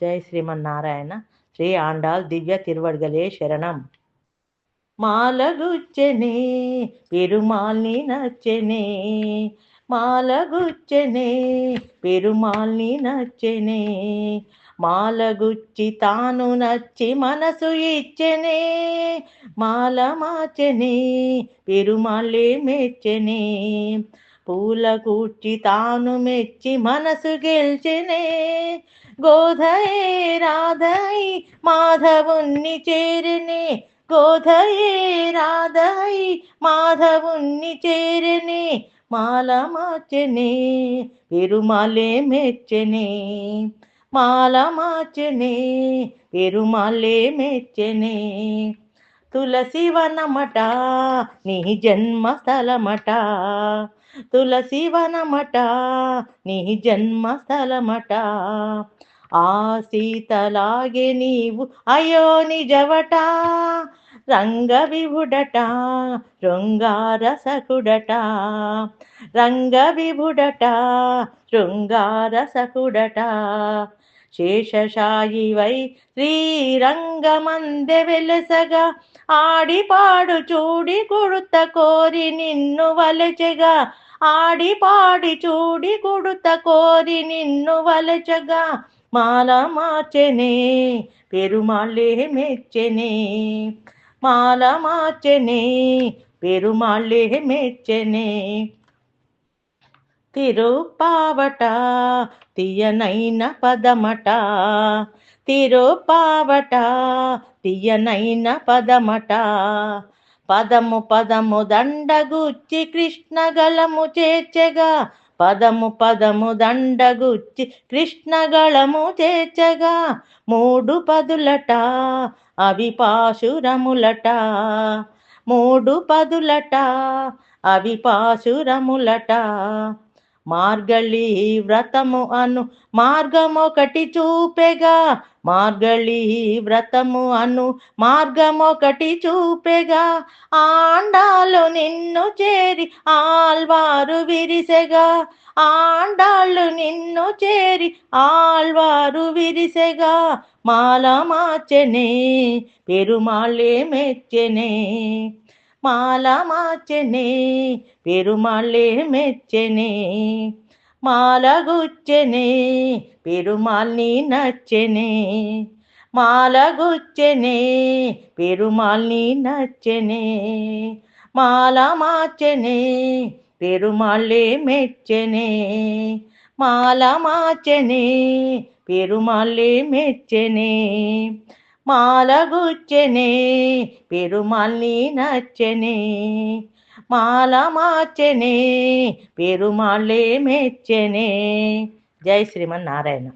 జై శ్రీమన్నారాయణ. శ్రీ ఆండాల్ దివ్య తిరువడిగలే శరణం. మాలగుచ్చెనే పెరుమాల్ని నచ్చెనే, మాలగుచ్చెనే పెరుమాల్ని నచ్చెనే, మాలగుచ్చి తాను నచ్చి మనసు ఇచ్చెనే, మాల మార్చెనే పెరుమాళ్ళే మెచ్చెనే, పూల కూర్చి తాను మెచ్చి మనసు గెల్చెనే, గోధయే రాధై మాధవుణ్ణి చేరెనే, గోధయే రాధై మాధవుణ్ణి చేరెనే, మాల మార్చెనే పెరుమాళ్ళే మెచ్చెనే, మాల మార్చెనే పెరుమాళ్ళే మెచ్చెనే. తులసి వనమట నీ జన్మస్థలమట, తులసి వనమట నీ జన్మస్థలమట, ఆ సీతలాగే నీవు అయో నిజవట, రంగ విభుడట శృంగారసకుడట, రంగ విభుడట శృంగారసకుడట, శేషశాయివై శ్రీరంగమందె వెలసగా, ఆడిపాడు చూడి కుడుత కోరి నిన్ను వలచెగా, ఆడిపాడి చూడి కుడుత కోరి నిన్ను వలచగా, మాల మార్చెనే పెరుమాళ్ళే మెచ్చెనే, మాల మార్చెనే పెరుమాళ్ళే మెచ్చెనే. తిరుప్పావట తీయనైన పదమట, తిరుప్పావట తీయనైన పదమట, పదము పదము దండగుచ్చి కృష్ణ గళము చేర్చగా, పదము పదము దండగుచ్చి కృష్ణ గళము చేర్చగా, మూడు పదులట అవి పాశురములట, మూడు పదులట అవి పాశురములట, మార్గళి వ్రతము అను మార్గమొకటి చూపెగా, మార్గళి వ్రతము అను మార్గమొకటి చూపెగా, ఆండాలు నిన్ను చేరి ఆల్వారు విరిసెగా, ఆండాళ్ళు నిన్ను చేరి ఆల్వారు విరిసెగా, మాల మార్చెనే పెరుమాళ్ళే మెచ్చెనే, మాల మార్చెనే పెరుమాళ్ళే మెచ్చెనే, మాలగుచ్చెనే పెరుమాల్ని నచ్చెనే, మాలగుచ్చెనే పెరుమాల్ని నచ్చెనే, మాల మార్చెనే పెరుమాళ్ళే మెచ్చెనే, మాల మార్చెనే పెరుమాళ్ళే మెచ్చెనే, మాలగుచ్చెనే పెరుమాల్ని నచ్చెనే, మాల మార్చెనే పెరుమాళ్ళే మెచ్చెనే. జై శ్రీమన్నారాయణ.